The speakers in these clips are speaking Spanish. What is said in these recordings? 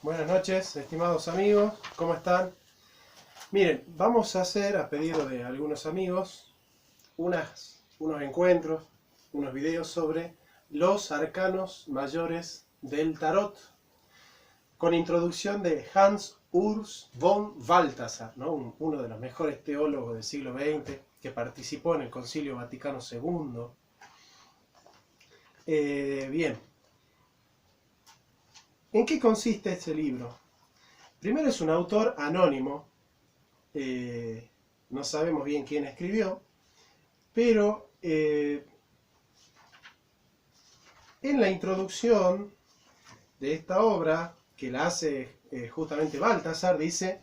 Buenas noches, estimados amigos, ¿cómo están? Miren, vamos a hacer, a pedido de algunos amigos, unos encuentros, unos videos sobre los arcanos mayores del tarot, con introducción de Hans Urs von Balthasar, ¿no? Uno de los mejores teólogos del siglo XX, que participó en el Concilio Vaticano II. Bien, ¿en qué consiste este libro? Primero, es un autor anónimo, no sabemos bien quién escribió, pero en la introducción de esta obra, que la hace justamente Balthasar, dice: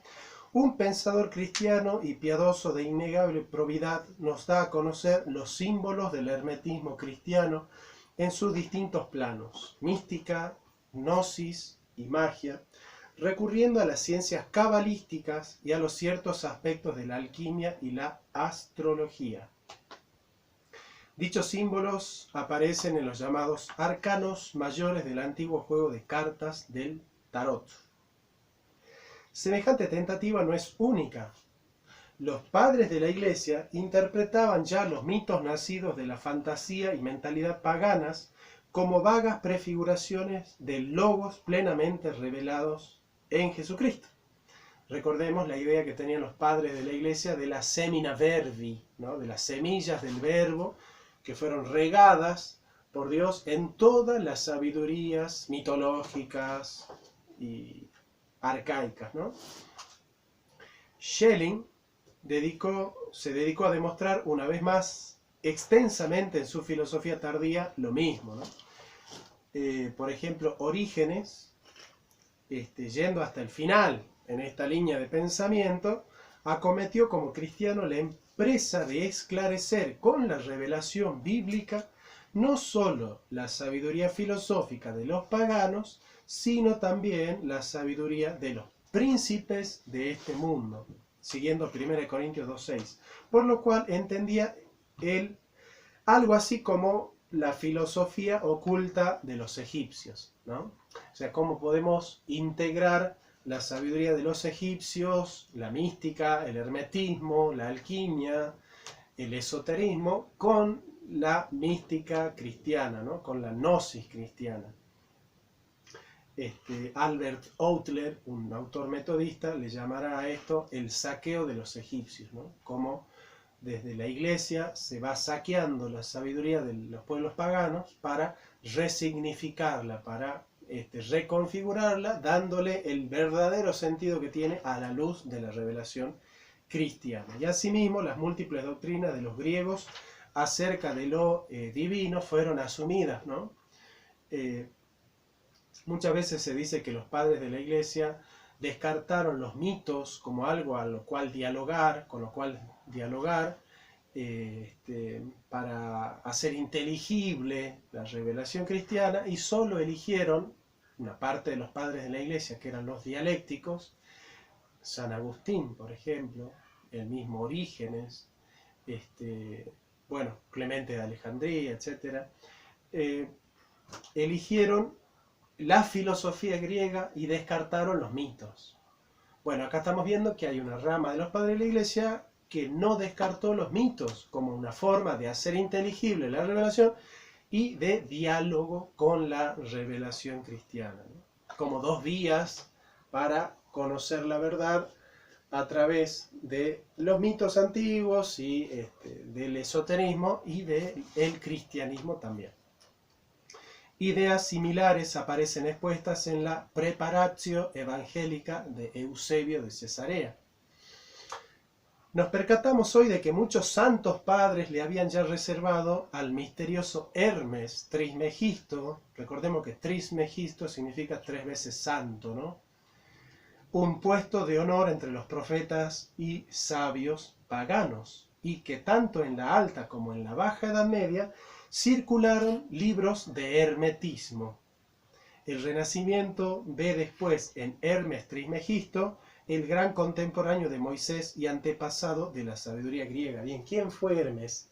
un pensador cristiano y piadoso de innegable probidad nos da a conocer los símbolos del hermetismo cristiano en sus distintos planos: mística, gnosis y magia, recurriendo a las ciencias cabalísticas y a los ciertos aspectos de la alquimia y la astrología. Dichos símbolos aparecen en los llamados arcanos mayores del antiguo juego de cartas del tarot. Semejante tentativa no es única. Los padres de la Iglesia interpretaban ya los mitos nacidos de la fantasía y mentalidad paganas como vagas prefiguraciones de logos plenamente revelados en Jesucristo. Recordemos la idea que tenían los padres de la Iglesia de la semina verbi, ¿no? De las semillas del verbo que fueron regadas por Dios en todas las sabidurías mitológicas y arcaicas, ¿no? Schelling se dedicó a demostrar una vez más extensamente en su filosofía tardía lo mismo, ¿no? Por ejemplo, Orígenes, yendo hasta el final en esta línea de pensamiento, acometió como cristiano la empresa de esclarecer con la revelación bíblica no sólo la sabiduría filosófica de los paganos, sino también la sabiduría de los príncipes de este mundo, siguiendo 1 Corintios 2:6, por lo cual entendía él algo así como la filosofía oculta de los egipcios, ¿no? O sea, cómo podemos integrar la sabiduría de los egipcios, la mística, el hermetismo, la alquimia, el esoterismo, con la mística cristiana, ¿no? Con la gnosis cristiana. Albert Outler, un autor metodista, le llamará a esto el saqueo de los egipcios, ¿no? Como desde la Iglesia se va saqueando la sabiduría de los pueblos paganos para resignificarla, para reconfigurarla, dándole el verdadero sentido que tiene a la luz de la revelación cristiana. Y asimismo, las múltiples doctrinas de los griegos acerca de lo divino fueron asumidas, ¿no? Muchas veces se dice que los padres de la Iglesia descartaron los mitos como algo a lo cual dialogar, con lo cual dialogar, para hacer inteligible la revelación cristiana, y solo eligieron una parte de los padres de la Iglesia, que eran los dialécticos, San Agustín, por ejemplo, el mismo Orígenes, Clemente de Alejandría, etc. Eligieron la filosofía griega y descartaron los mitos. Bueno, acá estamos viendo que hay una rama de los padres de la Iglesia que no descartó los mitos como una forma de hacer inteligible la revelación y de diálogo con la revelación cristiana, ¿no? Como dos vías para conocer la verdad a través de los mitos antiguos y del esoterismo y del cristianismo también. Ideas similares aparecen expuestas en la Preparatio Evangelica de Eusebio de Cesarea. Nos percatamos hoy de que muchos santos padres le habían ya reservado al misterioso Hermes Trismegisto, recordemos que Trismegisto significa 3 veces santo, ¿no?, un puesto de honor entre los profetas y sabios paganos, y que tanto en la Alta como en la Baja Edad Media circularon libros de hermetismo. El Renacimiento ve después en Hermes Trismegisto el gran contemporáneo de Moisés y antepasado de la sabiduría griega. Bien, ¿quién fue Hermes?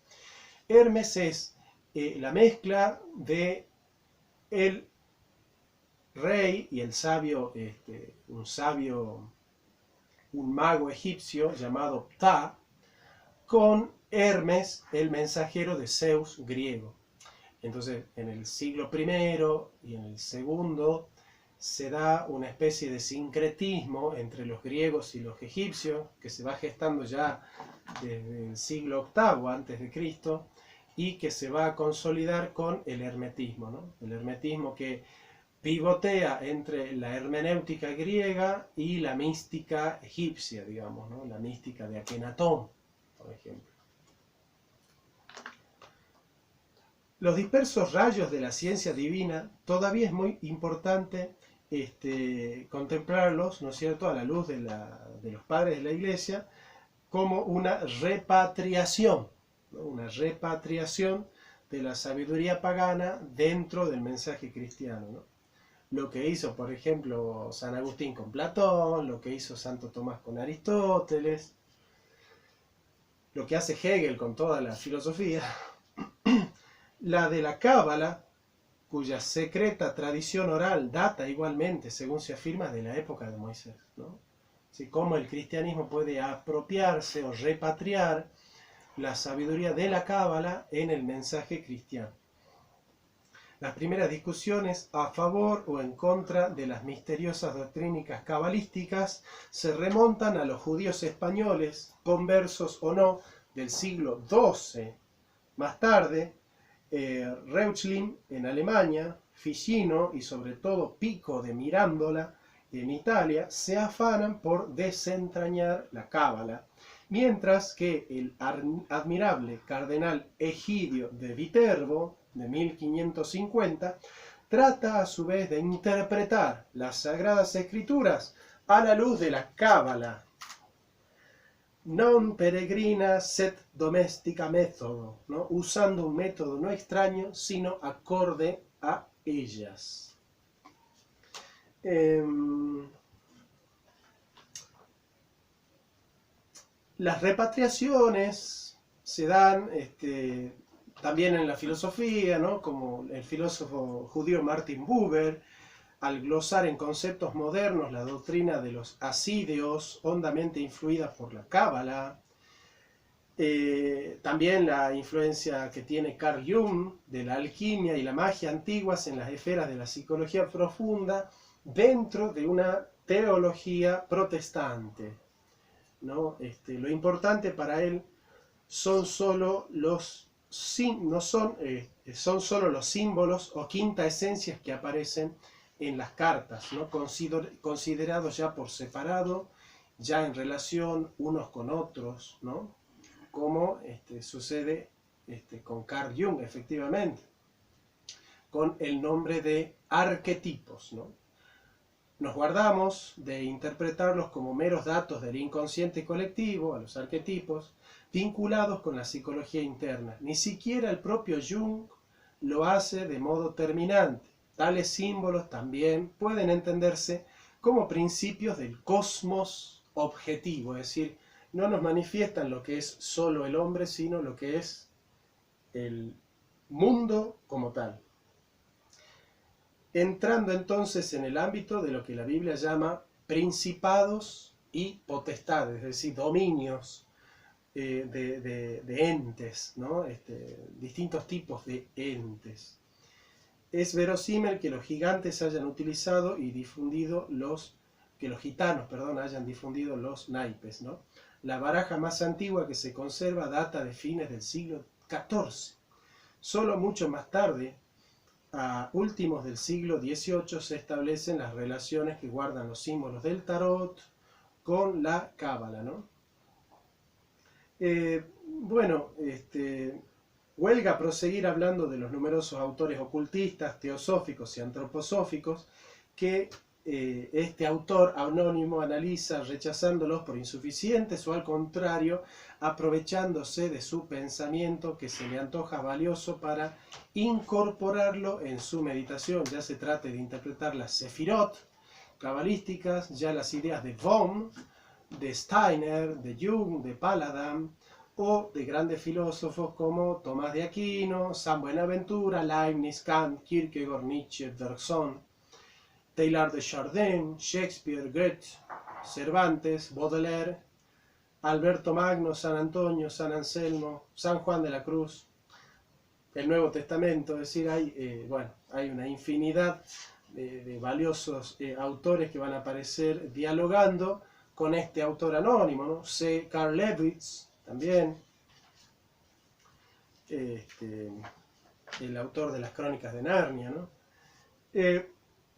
Hermes es la mezcla de el rey y el sabio, un mago egipcio llamado Ptah, con Hermes, el mensajero de Zeus griego. Entonces, en el siglo I y en el segundo se da una especie de sincretismo entre los griegos y los egipcios, que se va gestando ya desde el siglo VIII antes de Cristo, y que se va a consolidar con el hermetismo, ¿no? El hermetismo que pivotea entre la hermenéutica griega y la mística egipcia, digamos, ¿no? La mística de Akenatón, por ejemplo. Los dispersos rayos de la ciencia divina, todavía es muy importante contemplarlos, ¿no es cierto?, a la luz de los padres de la Iglesia, como una repatriación, ¿no? Una repatriación de la sabiduría pagana dentro del mensaje cristiano, ¿no? Lo que hizo, por ejemplo, San Agustín con Platón, lo que hizo Santo Tomás con Aristóteles, lo que hace Hegel con toda la filosofía, la de la Cábala, cuya secreta tradición oral data igualmente, según se afirma, de la época de Moisés, ¿no? Así como el cristianismo puede apropiarse o repatriar la sabiduría de la Cábala en el mensaje cristiano. Las primeras discusiones a favor o en contra de las misteriosas doctrínicas cabalísticas se remontan a los judíos españoles, conversos o no, del siglo XII. Más tarde, Reuchlin en Alemania, Ficino y sobre todo Pico de Mirandola en Italia se afanan por desentrañar la Cábala, mientras que el admirable cardenal Egidio de Viterbo, de 1550, trata a su vez de interpretar las Sagradas Escrituras a la luz de la Cábala. Non peregrina set domestica método, ¿no? Usando un método no extraño, sino acorde a ellas. Las repatriaciones se dan también en la filosofía, ¿no? Como el filósofo judío Martin Buber, al glosar en conceptos modernos la doctrina de los asídeos, hondamente influida por la Cábala. También la influencia que tiene Carl Jung de la alquimia y la magia antiguas en las esferas de la psicología profunda dentro de una teología protestante, ¿no? Lo importante para él son solo los símbolos o quinta esencias que aparecen en las cartas, ¿no? Considerados ya por separado, ya en relación unos con otros, ¿no? Como sucede con Carl Jung, efectivamente, con el nombre de arquetipos, ¿no? Nos guardamos de interpretarlos como meros datos del inconsciente colectivo, a los arquetipos, vinculados con la psicología interna. Ni siquiera el propio Jung lo hace de modo terminante. Tales símbolos también pueden entenderse como principios del cosmos objetivo, es decir, no nos manifiestan lo que es solo el hombre, sino lo que es el mundo como tal. Entrando entonces en el ámbito de lo que la Biblia llama principados y potestades, es decir, dominios de entes, ¿no? Distintos tipos de entes. Es verosímil que los gigantes hayan utilizado y difundido que los gitanos, hayan difundido los naipes, ¿no? La baraja más antigua que se conserva data de fines del siglo XIV. Solo mucho más tarde, a últimos del siglo XVIII, se establecen las relaciones que guardan los símbolos del tarot con la cábala, ¿no? Huelga proseguir hablando de los numerosos autores ocultistas, teosóficos y antroposóficos que este autor anónimo analiza rechazándolos por insuficientes o al contrario aprovechándose de su pensamiento que se le antoja valioso para incorporarlo en su meditación, ya se trate de interpretar las sefirot cabalísticas, ya las ideas de Bohm, de Steiner, de Jung, de Paladin, o de grandes filósofos como Tomás de Aquino, San Buenaventura, Leibniz, Kant, Kierkegaard, Nietzsche, Bergson. Teilhard de Chardin, Shakespeare, Goethe, Cervantes, Baudelaire, Alberto Magno, San Antonio, San Anselmo, San Juan de la Cruz, el Nuevo Testamento. Es decir, hay una infinidad de valiosos autores que van a aparecer dialogando con este autor anónimo, ¿no? Carl Lewis también, el autor de las Crónicas de Narnia, ¿no?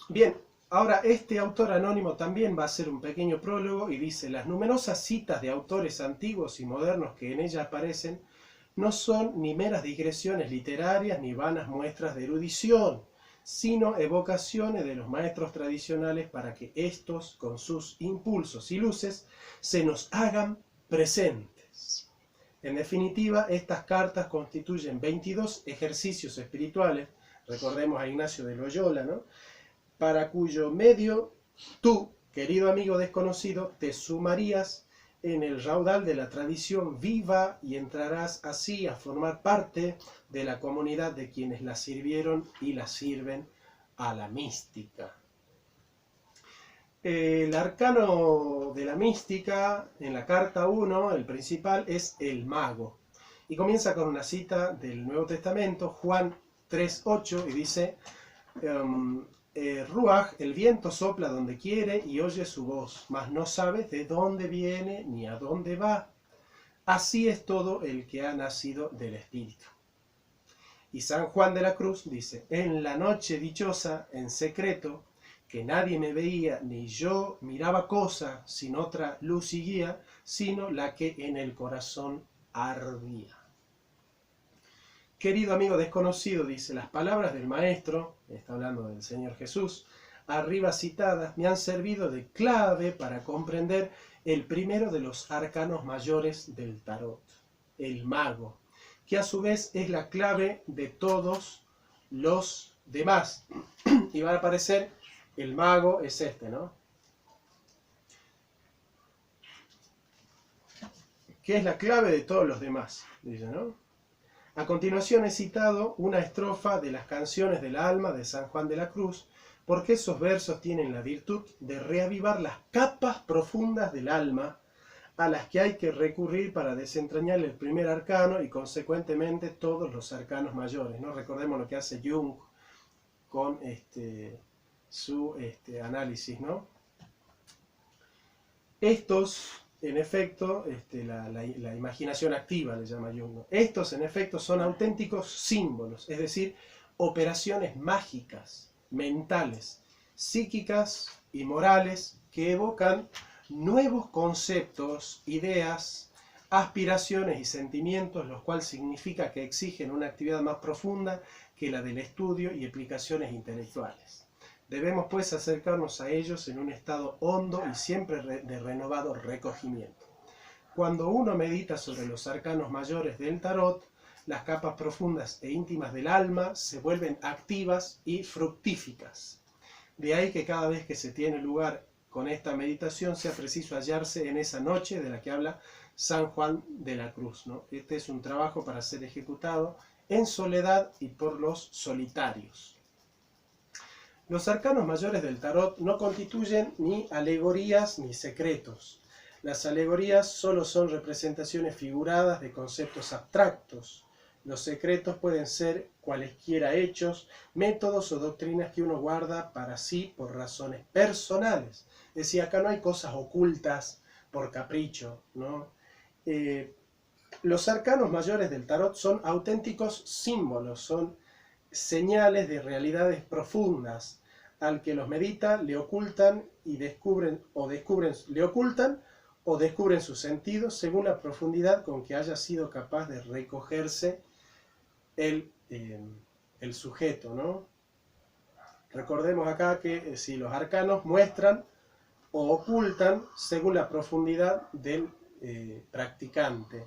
Bien, ahora este autor anónimo también va a hacer un pequeño prólogo y dice: las numerosas citas de autores antiguos y modernos que en ella aparecen no son ni meras digresiones literarias ni vanas muestras de erudición, sino evocaciones de los maestros tradicionales para que éstos, con sus impulsos y luces, se nos hagan presentes. En definitiva, estas cartas constituyen 22 ejercicios espirituales, recordemos a Ignacio de Loyola, ¿no?, para cuyo medio tú, querido amigo desconocido, te sumarías en el raudal de la tradición viva y entrarás así a formar parte de la comunidad de quienes la sirvieron y la sirven a la mística. El arcano de la mística, en la carta 1, el principal, es el mago. Y comienza con una cita del Nuevo Testamento, Juan 3:8, y dice: Ruach, el viento sopla donde quiere y oye su voz, mas no sabes de dónde viene ni a dónde va. Así es todo el que ha nacido del Espíritu. Y San Juan de la Cruz dice: en la noche dichosa, en secreto, que nadie me veía, ni yo miraba cosa sin otra luz y guía, sino la que en el corazón ardía. Querido amigo desconocido, dice, las palabras del Maestro, está hablando del Señor Jesús, arriba citadas, me han servido de clave para comprender el primero de los arcanos mayores del tarot, el mago, que a su vez es la clave de todos los demás. Y va a aparecer, el mago es este, ¿no?, que es la clave de todos los demás, dice, ¿no? A continuación he citado una estrofa de las Canciones del Alma de San Juan de la Cruz, porque esos versos tienen la virtud de reavivar las capas profundas del alma a las que hay que recurrir para desentrañar el primer arcano y consecuentemente todos los arcanos mayores, ¿no? Recordemos lo que hace Jung con su análisis, ¿no? Estos, en efecto, la imaginación activa le llama Jung, ¿no? Estos, en efecto, son auténticos símbolos, es decir, operaciones mágicas, mentales, psíquicas y morales que evocan nuevos conceptos, ideas, aspiraciones y sentimientos, los cuales significa que exigen una actividad más profunda que la del estudio y explicaciones intelectuales. Debemos pues acercarnos a ellos en un estado hondo y siempre de renovado recogimiento. Cuando uno medita sobre los arcanos mayores del tarot, las capas profundas e íntimas del alma se vuelven activas y fructíficas. De ahí que cada vez que se tiene lugar con esta meditación sea preciso hallarse en esa noche de la que habla San Juan de la Cruz, ¿no? Este es un trabajo para ser ejecutado en soledad y por los solitarios. Los arcanos mayores del tarot no constituyen ni alegorías ni secretos. Las alegorías solo son representaciones figuradas de conceptos abstractos. Los secretos pueden ser cualesquiera hechos, métodos o doctrinas que uno guarda para sí por razones personales. Es decir, acá no hay cosas ocultas por capricho, ¿no? Los arcanos mayores del tarot son auténticos símbolos, son señales de realidades profundas. Al que los medita le ocultan y descubren su sentido según la profundidad con que haya sido capaz de recogerse el sujeto, ¿no? Recordemos acá que si los arcanos muestran o ocultan según la profundidad del practicante.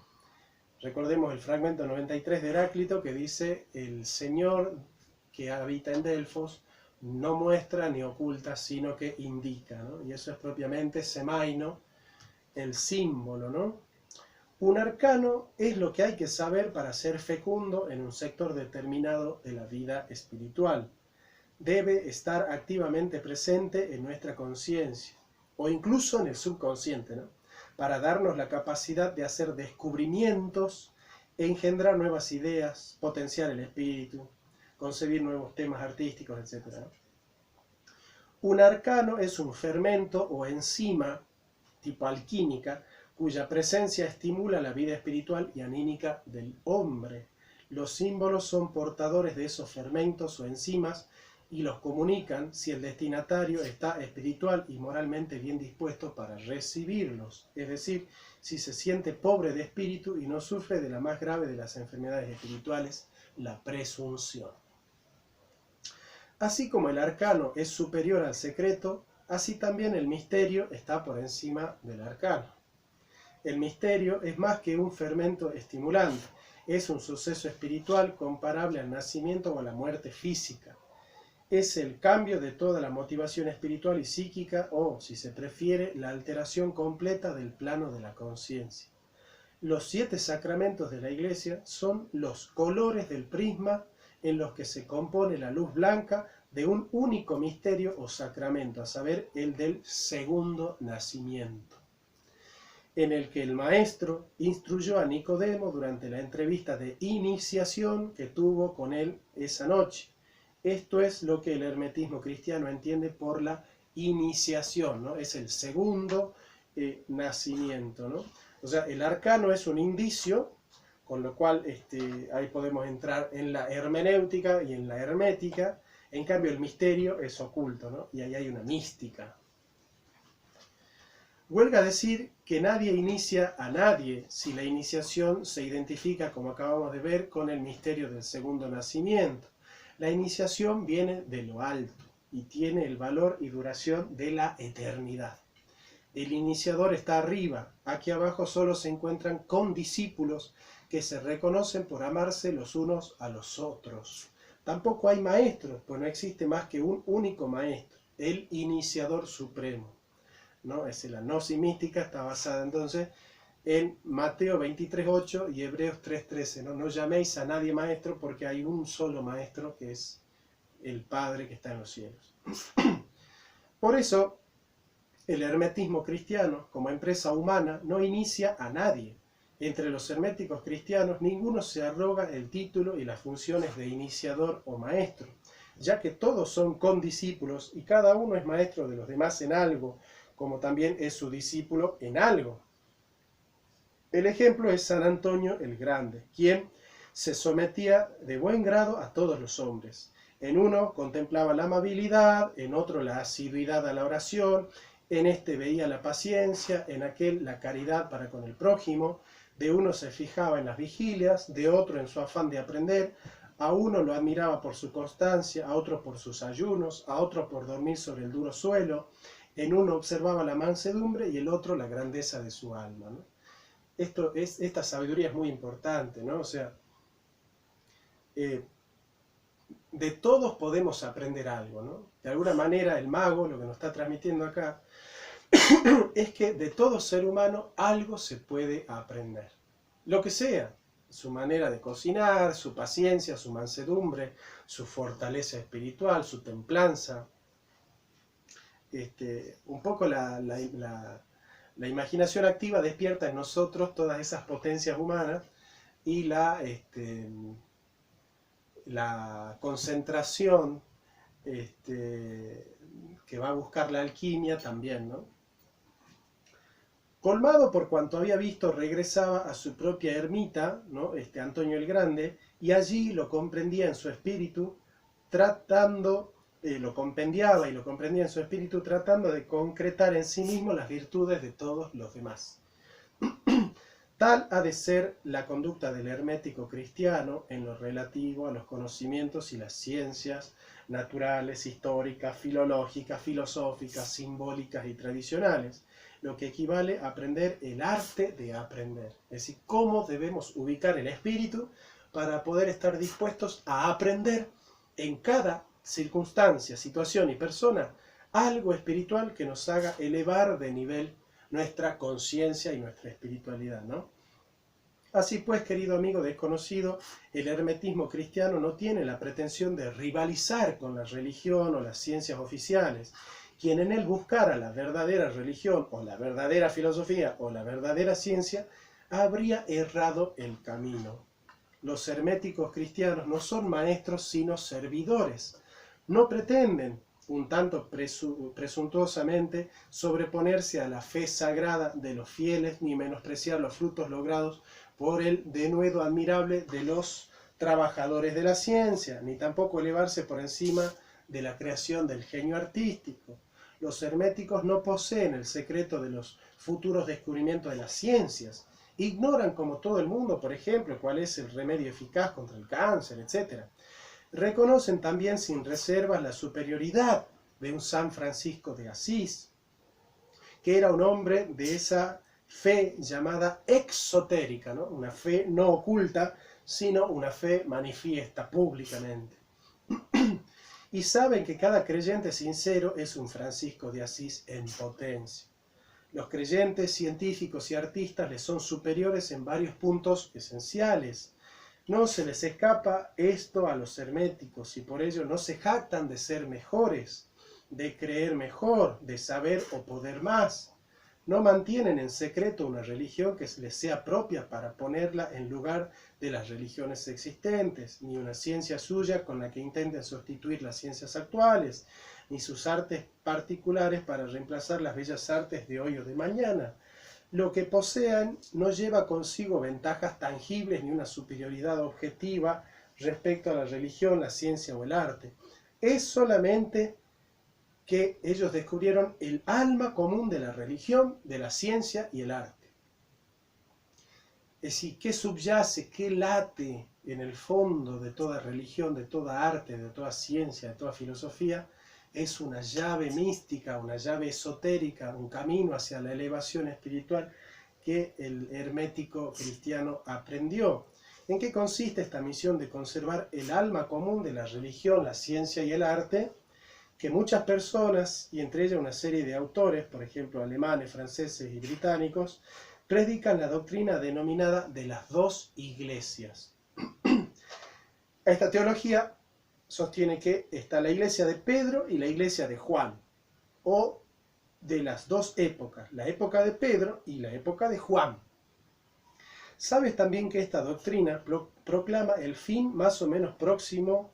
Recordemos el fragmento 93 de Heráclito que dice: el Señor que habita en Delfos no muestra ni oculta, sino que indica, ¿no? Y eso es propiamente semaino, el símbolo, ¿no? Un arcano es lo que hay que saber para ser fecundo en un sector determinado de la vida espiritual. debe estar activamente presente en nuestra conciencia, o incluso en el subconsciente, ¿no? Para darnos la capacidad de hacer descubrimientos, engendrar nuevas ideas, potenciar el espíritu, concebir nuevos temas artísticos, etc., ¿no? Un arcano es un fermento o enzima, tipo alquímica, cuya presencia estimula la vida espiritual y anímica del hombre. Los símbolos son portadores de esos fermentos o enzimas y los comunican si el destinatario está espiritual y moralmente bien dispuesto para recibirlos, es decir, si se siente pobre de espíritu y no sufre de la más grave de las enfermedades espirituales, la presunción. Así como el arcano es superior al secreto, así también el misterio está por encima del arcano. El misterio es más que un fermento estimulante, es un suceso espiritual comparable al nacimiento o a la muerte física. Es el cambio de toda la motivación espiritual y psíquica, o, si se prefiere, la alteración completa del plano de la conciencia. Los 7 sacramentos de la Iglesia son los colores del prisma en los que se compone la luz blanca de un único misterio o sacramento, a saber, el del segundo nacimiento, en el que el maestro instruyó a Nicodemo durante la entrevista de iniciación que tuvo con él esa noche. Esto es lo que el hermetismo cristiano entiende por la iniciación, ¿no? Es el segundo nacimiento, ¿no? O sea, el arcano es un indicio, con lo cual ahí podemos entrar en la hermenéutica y en la hermética. En cambio, el misterio es oculto, ¿no? Y ahí hay una mística. Huelga decir que nadie inicia a nadie si la iniciación se identifica, como acabamos de ver, con el misterio del segundo nacimiento. La iniciación viene de lo alto y tiene el valor y duración de la eternidad. El iniciador está arriba, aquí abajo solo se encuentran condiscípulos que se reconocen por amarse los unos a los otros. Tampoco hay maestros, pues no existe más que un único maestro, el iniciador supremo, ¿no? La gnosis mística está basada entonces en Mateo 23:8 y Hebreos 3:13, ¿no? No llaméis a nadie maestro porque hay un solo maestro que es el Padre que está en los cielos. Por eso, el hermetismo cristiano, como empresa humana, no inicia a nadie. Entre los herméticos cristianos, ninguno se arroga el título y las funciones de iniciador o maestro, ya que todos son condiscípulos y cada uno es maestro de los demás en algo, como también es su discípulo en algo. El ejemplo es San Antonio el Grande, quien se sometía de buen grado a todos los hombres. En uno contemplaba la amabilidad, en otro la asiduidad a la oración, en este veía la paciencia, en aquel la caridad para con el prójimo. De uno se fijaba en las vigilias, de otro en su afán de aprender. A uno lo admiraba por su constancia, a otro por sus ayunos, a otro por dormir sobre el duro suelo. En uno observaba la mansedumbre y el otro la grandeza de su alma, ¿no? Esta sabiduría es muy importante, ¿no? O sea, de todos podemos aprender algo, ¿no? De alguna manera el mago lo que nos está transmitiendo acá es que de todo ser humano algo se puede aprender. Lo que sea, su manera de cocinar, su paciencia, su mansedumbre, su fortaleza espiritual, su templanza. Un poco la imaginación activa despierta en nosotros todas esas potencias humanas y la concentración que va a buscar la alquimia también, ¿no? Colmado por cuanto había visto, regresaba a su propia ermita, ¿no? Antonio el Grande, y allí lo comprendía en su espíritu, lo compendiaba y lo comprendía en su espíritu, tratando de concretar en sí mismo las virtudes de todos los demás. Tal ha de ser la conducta del hermético cristiano en lo relativo a los conocimientos y las ciencias naturales, históricas, filológicas, filosóficas, simbólicas y tradicionales, lo que equivale a aprender el arte de aprender. Es decir, cómo debemos ubicar el espíritu para poder estar dispuestos a aprender en cada circunstancia, situación y persona algo espiritual que nos haga elevar de nivel nuestra conciencia y nuestra espiritualidad, ¿no? Así pues, querido amigo desconocido, el hermetismo cristiano no tiene la pretensión de rivalizar con la religión o las ciencias oficiales. Quien en él buscara la verdadera religión o la verdadera filosofía o la verdadera ciencia, habría errado el camino. Los herméticos cristianos no son maestros sino servidores. No pretenden, un tanto presuntuosamente, sobreponerse a la fe sagrada de los fieles ni menospreciar los frutos logrados por el denuedo admirable de los trabajadores de la ciencia, ni tampoco elevarse por encima de la creación del genio artístico. Los herméticos no poseen el secreto de los futuros descubrimientos de las ciencias. Ignoran, como todo el mundo, por ejemplo, cuál es el remedio eficaz contra el cáncer, etc. Reconocen también sin reservas la superioridad de un San Francisco de Asís, que era un hombre de esa fe llamada exotérica, ¿no? Una fe no oculta, sino una fe manifiesta públicamente. Y saben que cada creyente sincero es un Francisco de Asís en potencia. Los creyentes científicos y artistas les son superiores en varios puntos esenciales. No se les escapa esto a los herméticos y por ello no se jactan de ser mejores, de creer mejor, de saber o poder más. No mantienen en secreto una religión que les sea propia para ponerla en lugar de las religiones existentes, ni una ciencia suya con la que intenten sustituir las ciencias actuales, ni sus artes particulares para reemplazar las bellas artes de hoy o de mañana. Lo que posean no lleva consigo ventajas tangibles ni una superioridad objetiva respecto a la religión, la ciencia o el arte. Es solamente que ellos descubrieron el alma común de la religión, de la ciencia y el arte. Es decir, ¿qué subyace, qué late en el fondo de toda religión, de toda arte, de toda ciencia, de toda filosofía? Es una llave mística, una llave esotérica, un camino hacia la elevación espiritual que el hermético cristiano aprendió. ¿En qué consiste esta misión de conservar el alma común de la religión, la ciencia y el arte? Que muchas personas, y entre ellas una serie de autores, por ejemplo alemanes, franceses y británicos, predican la doctrina denominada de las dos iglesias. Esta teología sostiene que está la iglesia de Pedro y la iglesia de Juan, o de las dos épocas, la época de Pedro y la época de Juan. Sabes también que esta doctrina proclama el fin más o menos próximo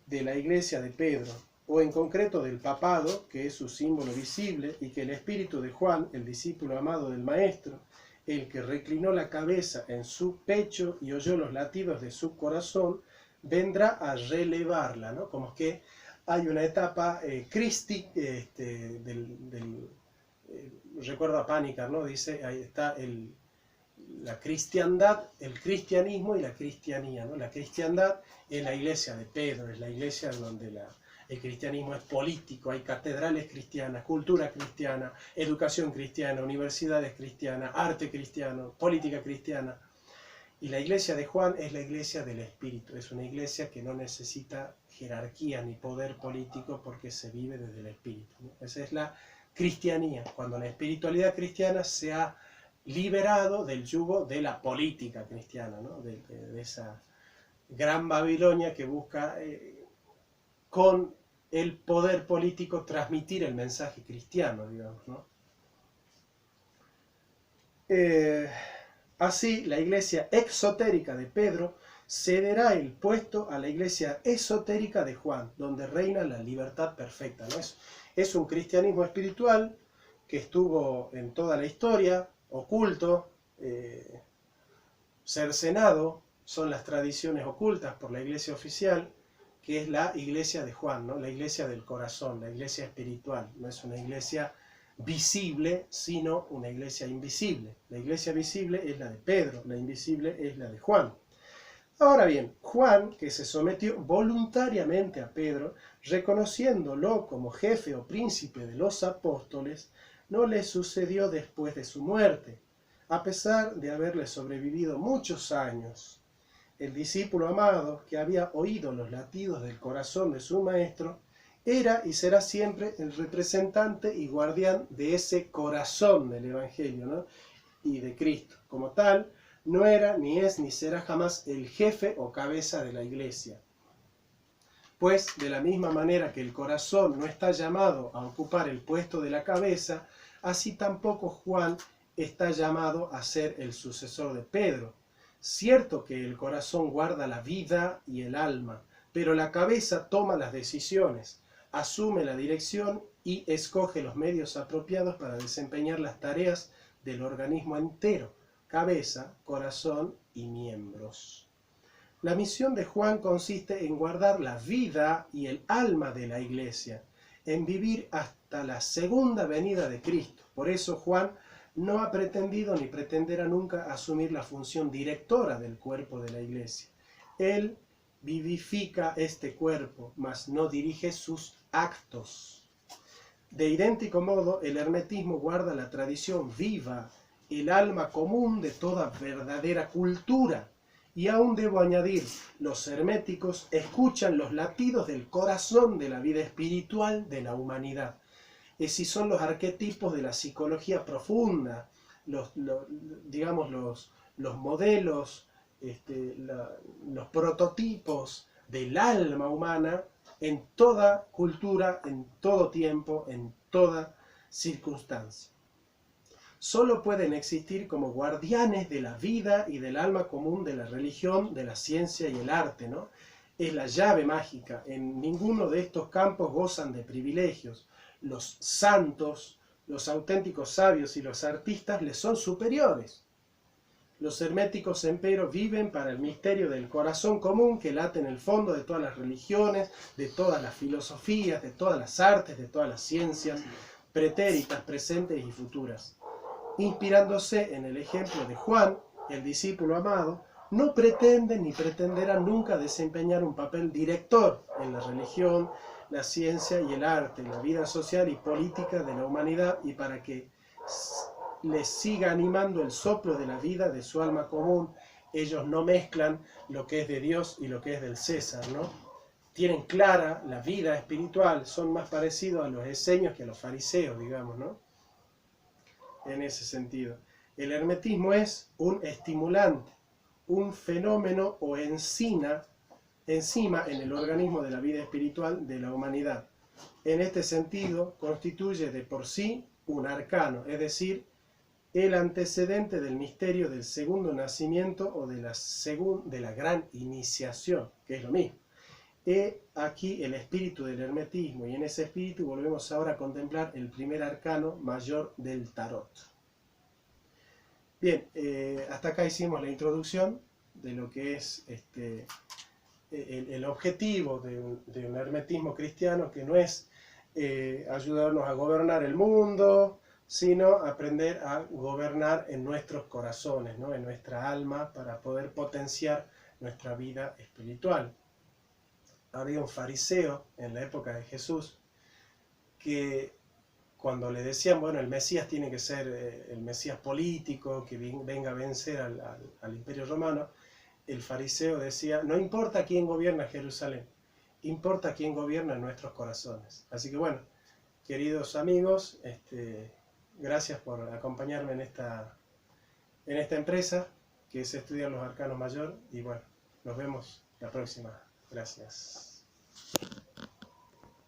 de la iglesia de Pedro, o en concreto del papado, que es su símbolo visible, y que el espíritu de Juan, el discípulo amado del Maestro, el que reclinó la cabeza en su pecho y oyó los latidos de su corazón, vendrá a relevarla, ¿no? Como que hay una etapa crística recuerdo a Panikkar, ¿no? Dice, ahí está la cristiandad, el cristianismo y la cristianía, ¿no? La cristiandad es la iglesia de Pedro, es la iglesia donde el cristianismo es político, hay catedrales cristianas, cultura cristiana, educación cristiana, universidades cristianas, arte cristiano, política cristiana. Y la iglesia de Juan es la iglesia del Espíritu, es una iglesia que no necesita jerarquía ni poder político porque se vive desde el Espíritu, ¿no? Esa es la cristianía, cuando la espiritualidad cristiana se ha liberado del yugo de la política cristiana, ¿no? de esa gran Babilonia que busca con el poder político transmitir el mensaje cristiano, digamos, ¿no? Así, la iglesia exotérica de Pedro cederá el puesto a la iglesia esotérica de Juan, donde reina la libertad perfecta, ¿no? Es un cristianismo espiritual que estuvo en toda la historia, oculto, cercenado, son las tradiciones ocultas por la iglesia oficial, que es la iglesia de Juan, ¿no? La iglesia del corazón, la iglesia espiritual. No es una iglesia visible, sino una iglesia invisible. La iglesia visible es la de Pedro, la invisible es la de Juan. Ahora bien, Juan, que se sometió voluntariamente a Pedro, reconociéndolo como jefe o príncipe de los apóstoles, no le sucedió después de su muerte, a pesar de haberle sobrevivido muchos años. El discípulo amado, que había oído los latidos del corazón de su maestro, era y será siempre el representante y guardián de ese corazón del Evangelio, ¿no? Y de Cristo. Como tal, no era, ni es, ni será jamás el jefe o cabeza de la iglesia. Pues de la misma manera que el corazón no está llamado a ocupar el puesto de la cabeza, así tampoco Juan está llamado a ser el sucesor de Pedro. Cierto que el corazón guarda la vida y el alma, pero la cabeza toma las decisiones, asume la dirección y escoge los medios apropiados para desempeñar las tareas del organismo entero, cabeza, corazón y miembros. La misión de Juan consiste en guardar la vida y el alma de la iglesia, en vivir hasta la segunda venida de Cristo. Por eso Juan no ha pretendido ni pretenderá nunca asumir la función directora del cuerpo de la iglesia. Él vivifica este cuerpo, mas no dirige sus actos. De idéntico modo, el hermetismo guarda la tradición viva, el alma común de toda verdadera cultura. Y aún debo añadir, los herméticos escuchan los latidos del corazón de la vida espiritual de la humanidad. Si son los arquetipos de la psicología profunda, los modelos, los prototipos del alma humana en toda cultura, en todo tiempo, en toda circunstancia. Solo pueden existir como guardianes de la vida y del alma común de la religión, de la ciencia y el arte, ¿no? Es la llave mágica. En ninguno de estos campos gozan de privilegios. Los santos, los auténticos sabios y los artistas les son superiores. Los herméticos, empero, viven para el misterio del corazón común que late en el fondo de todas las religiones, de todas las filosofías, de todas las artes, de todas las ciencias, pretéritas, presentes y futuras. Inspirándose en el ejemplo de Juan, el discípulo amado, no pretenden ni pretenderán nunca desempeñar un papel director en la religión, la ciencia y el arte, la vida social y política de la humanidad, y para que les siga animando el soplo de la vida de su alma común, ellos no mezclan lo que es de Dios y lo que es del César, ¿no? Tienen clara la vida espiritual, son más parecidos a los esenios que a los fariseos, digamos, ¿no? En ese sentido. El hermetismo es un estimulante, un fenómeno o enzima en el organismo de la vida espiritual de la humanidad. En este sentido, constituye de por sí un arcano, es decir, el antecedente del misterio del segundo nacimiento o de la gran iniciación, que es lo mismo. He aquí el espíritu del hermetismo, y en ese espíritu volvemos ahora a contemplar el primer arcano mayor del tarot. Bien, hasta acá hicimos la introducción de lo que es el objetivo de un hermetismo cristiano, que no es ayudarnos a gobernar el mundo, sino aprender a gobernar en nuestros corazones, ¿no? En nuestra alma, para poder potenciar nuestra vida espiritual. Había un fariseo en la época de Jesús que cuando le decían, bueno, el Mesías tiene que ser el Mesías político, que venga a vencer al Imperio Romano, el fariseo decía, no importa quién gobierna Jerusalén, importa quién gobierna en nuestros corazones. Así que bueno, queridos amigos, gracias por acompañarme en esta empresa, que es estudiar los arcanos mayor, y bueno, nos vemos la próxima. Gracias.